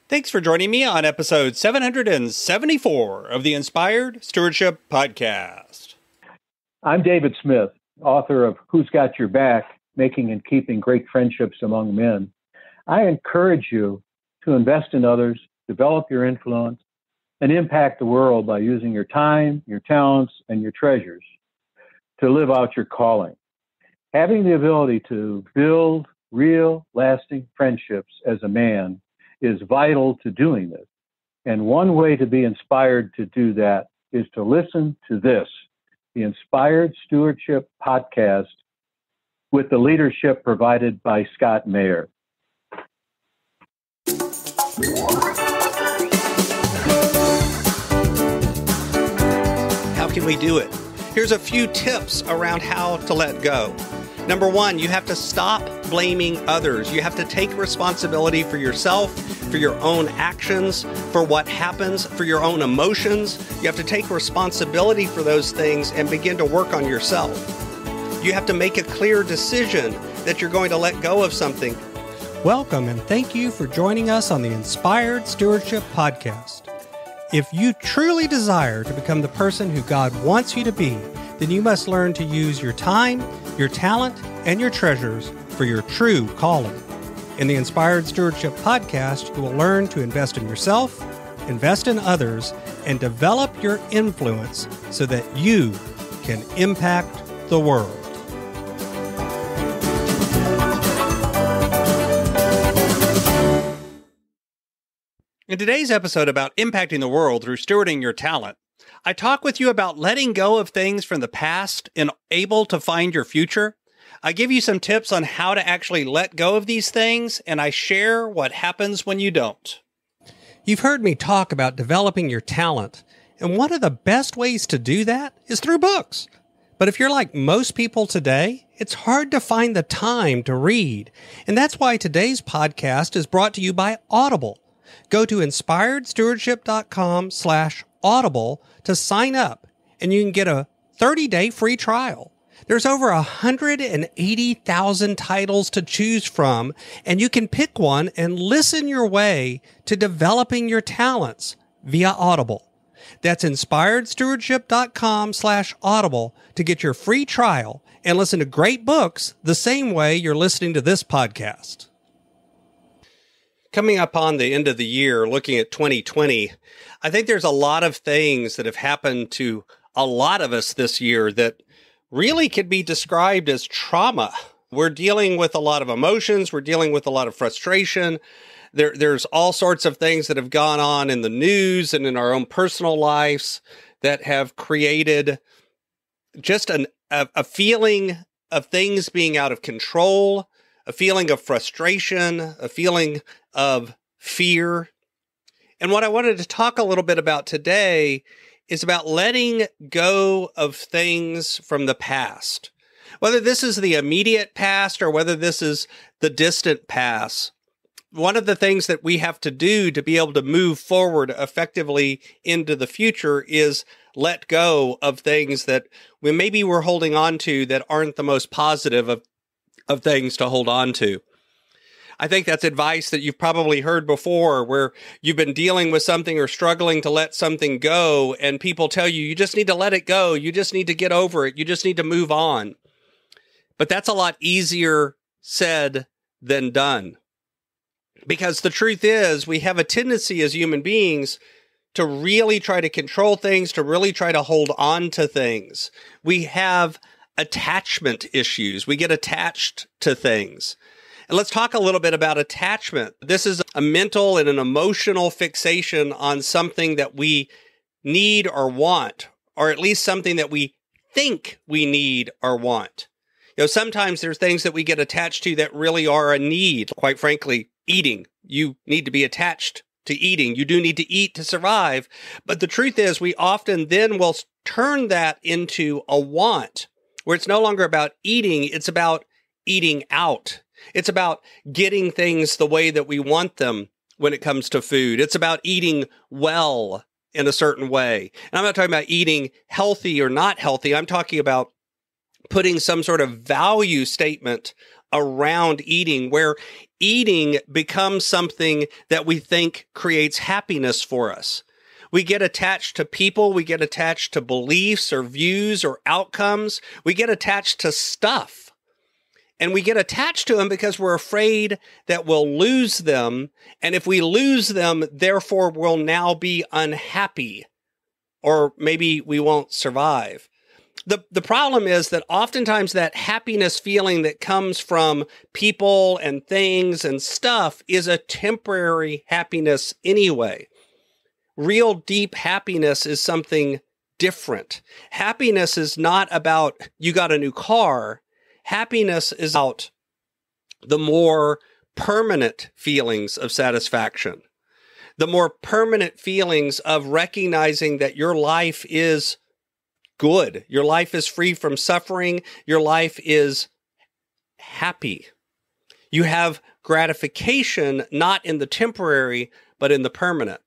Thanks for joining me on episode 774 of the Inspired Stewardship Podcast. I'm David Smith, author of Who's Got Your Back? Making and Keeping Great Friendships Among Men. I encourage you to invest in others, develop your influence, and impact the world by using your time, your talents, and your treasures to live out your calling. Having the ability to build real, lasting friendships as a man is vital to doing this. And one way to be inspired to do that is to listen to this, the Inspired Stewardship Podcast, with the leadership provided by Scott Mayer. How can we do it? Here's a few tips around how to let go. Number one, you have to stop blaming others. You have to take responsibility for yourself, for your own actions, for what happens, for your own emotions. You have to take responsibility for those things and begin to work on yourself. You have to make a clear decision that you're going to let go of something. Welcome and thank you for joining us on the Inspired Stewardship Podcast. If you truly desire to become the person who God wants you to be, then you must learn to use your time, your talent, and your treasures for your true calling. In the Inspired Stewardship Podcast, you will learn to invest in yourself, invest in others, and develop your influence so that you can impact the world. In today's episode about impacting the world through stewarding your talent, I talk with you about letting go of things from the past and able to find your future. I give you some tips on how to actually let go of these things, and I share what happens when you don't. You've heard me talk about developing your talent, and one of the best ways to do that is through books. But if you're like most people today, it's hard to find the time to read. And that's why today's podcast is brought to you by Audible. Go to inspiredstewardship.com/audible to sign up, and you can get a 30-day free trial. There's over 180,000 titles to choose from, and you can pick one and listen your way to developing your talents via Audible. That's inspiredstewardship.com/audible to get your free trial and listen to great books the same way you're listening to this podcast. Coming up on the end of the year, looking at 2020, I think there's a lot of things that have happened to a lot of us this year that really could be described as trauma. We're dealing with a lot of emotions. We're dealing with a lot of frustration. There's all sorts of things that have gone on in the news and in our own personal lives that have created just a feeling of things being out of control, a feeling of frustration, a feeling of fear. And what I wanted to talk a little bit about today is about letting go of things from the past. Whether this is the immediate past or whether this is the distant past, one of the things that we have to do to be able to move forward effectively into the future is let go of things that maybe we're holding on to that aren't the most positive of things to hold on to. I think that's advice that you've probably heard before, where you've been dealing with something or struggling to let something go, and people tell you, you just need to let it go. You just need to get over it. You just need to move on. But that's a lot easier said than done. Because the truth is, we have a tendency as human beings to really try to control things, to really try to hold on to things. We have attachment issues. We get attached to things. And let's talk a little bit about attachment. This is a mental and an emotional fixation on something that we need or want, or at least something that we think we need or want. Sometimes there's things that we get attached to that really are a need. Quite frankly, eating. You need to be attached to eating. You do need to eat to survive. But the truth is, we often then will turn that into a want, where it's no longer about eating, it's about eating out. It's about getting things the way that we want them when it comes to food. It's about eating well in a certain way. And I'm not talking about eating healthy or not healthy. I'm talking about putting some sort of value statement around eating, where eating becomes something that we think creates happiness for us. We get attached to people, we get attached to beliefs or views or outcomes, we get attached to stuff. And we get attached to them because we're afraid that we'll lose them. And if we lose them, therefore we'll now be unhappy, or maybe we won't survive. The problem is that oftentimes that happiness feeling that comes from people and things and stuff is a temporary happiness anyway. Real deep happiness is something different. Happiness is not about you got a new car. Happiness is about the more permanent feelings of satisfaction, the more permanent feelings of recognizing that your life is good. Your life is free from suffering. Your life is happy. You have gratification, not in the temporary, but in the permanent.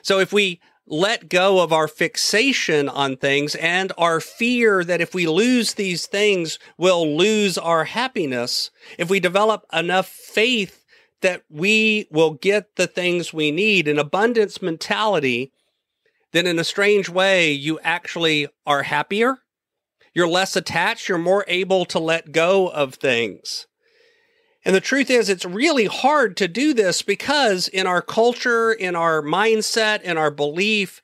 So if we let go of our fixation on things and our fear that if we lose these things, we'll lose our happiness, if we develop enough faith that we will get the things we need, an abundance mentality, then in a strange way, you actually are happier. You're less attached. You're more able to let go of things. And the truth is, it's really hard to do this because in our culture, in our mindset, in our belief,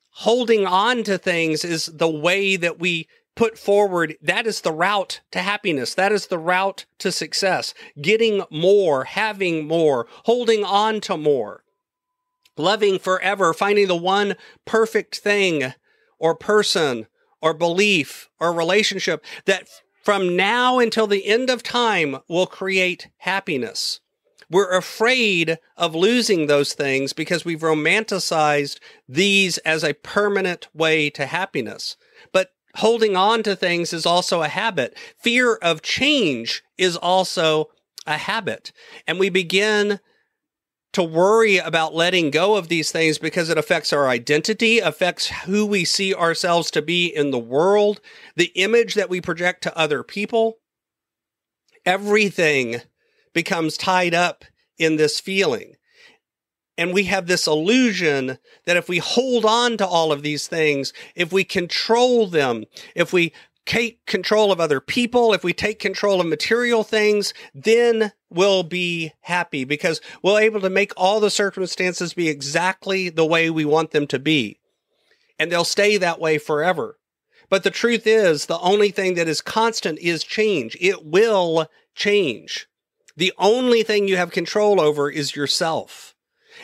holding on to things is the way that we put forward. That is the route to happiness. That is the route to success. Getting more, having more, holding on to more, loving forever, finding the one perfect thing or person or belief or relationship that from now until the end of time will create happiness. We're afraid of losing those things because we've romanticized these as a permanent way to happiness. But holding on to things is also a habit. Fear of change is also a habit. And we begin to worry about letting go of these things because it affects our identity, affects who we see ourselves to be in the world, the image that we project to other people. Everything becomes tied up in this feeling. And we have this illusion that if we hold on to all of these things, if we control them, if we take control of other people, if we take control of material things, then we'll be happy because we're able to make all the circumstances be exactly the way we want them to be. And they'll stay that way forever. But the truth is, the only thing that is constant is change. It will change. The only thing you have control over is yourself.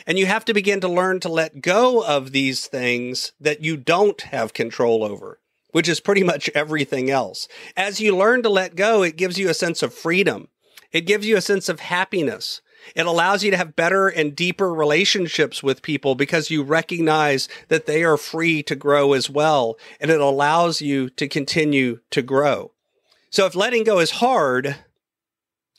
And you have to begin to learn to let go of these things that you don't have control over, which is pretty much everything else. As you learn to let go, it gives you a sense of freedom. It gives you a sense of happiness. It allows you to have better and deeper relationships with people because you recognize that they are free to grow as well, and it allows you to continue to grow. So if letting go is hard,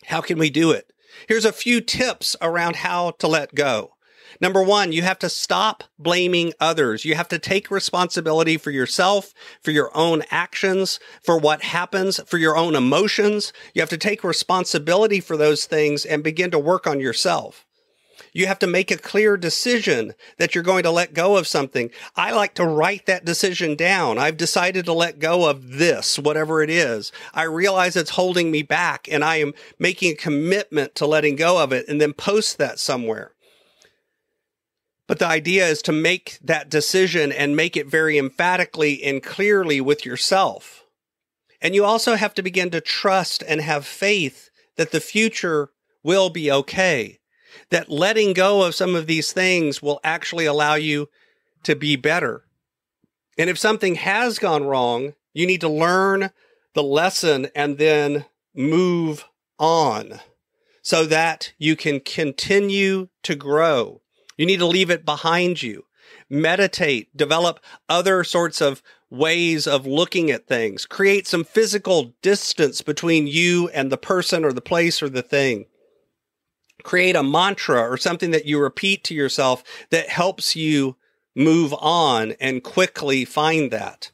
how can we do it? Here's a few tips around how to let go. Number one, you have to stop blaming others. You have to take responsibility for yourself, for your own actions, for what happens, for your own emotions. You have to take responsibility for those things and begin to work on yourself. You have to make a clear decision that you're going to let go of something. I like to write that decision down. I've decided to let go of this, whatever it is. I realize it's holding me back, and I am making a commitment to letting go of it, and then post that somewhere. But the idea is to make that decision and make it very emphatically and clearly with yourself. And you also have to begin to trust and have faith that the future will be okay. That letting go of some of these things will actually allow you to be better. And if something has gone wrong, you need to learn the lesson and then move on so that you can continue to grow. You need to leave it behind you. Meditate, develop other sorts of ways of looking at things. Create some physical distance between you and the person or the place or the thing. Create a mantra or something that you repeat to yourself that helps you move on and quickly find that.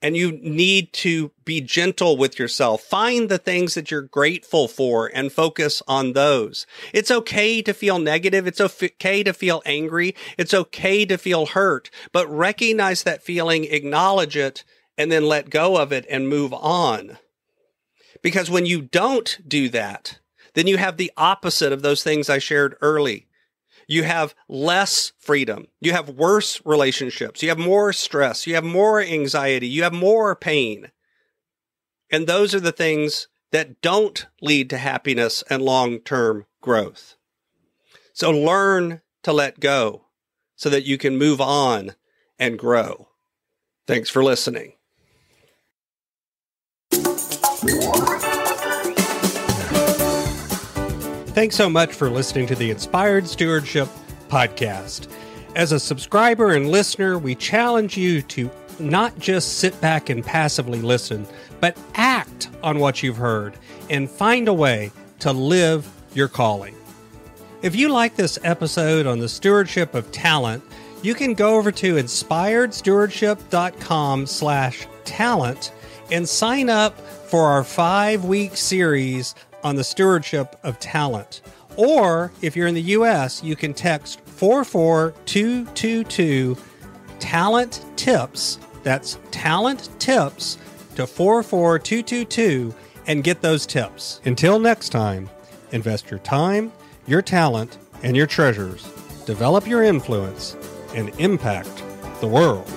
and you need to be gentle with yourself. Find the things that you're grateful for and focus on those. It's okay to feel negative. It's okay to feel angry. It's okay to feel hurt, but recognize that feeling, acknowledge it, and then let go of it and move on. Because when you don't do that, then you have the opposite of those things I shared early. You have less freedom. You have worse relationships. You have more stress. You have more anxiety. You have more pain. And those are the things that don't lead to happiness and long-term growth. So learn to let go so that you can move on and grow. Thanks for listening. Thanks so much for listening to the Inspired Stewardship podcast. As a subscriber and listener, we challenge you to not just sit back and passively listen, but act on what you've heard and find a way to live your calling. If you like this episode on the stewardship of talent, you can go over to inspiredstewardship.com/talent and sign up for our 5-week series on the stewardship of talent. Or if you're in the U.S., you can text 44222 talent tips. That's talent tips to 44222 and get those tips. Until next time, invest your time, your talent, and your treasures. Develop your influence and impact the world.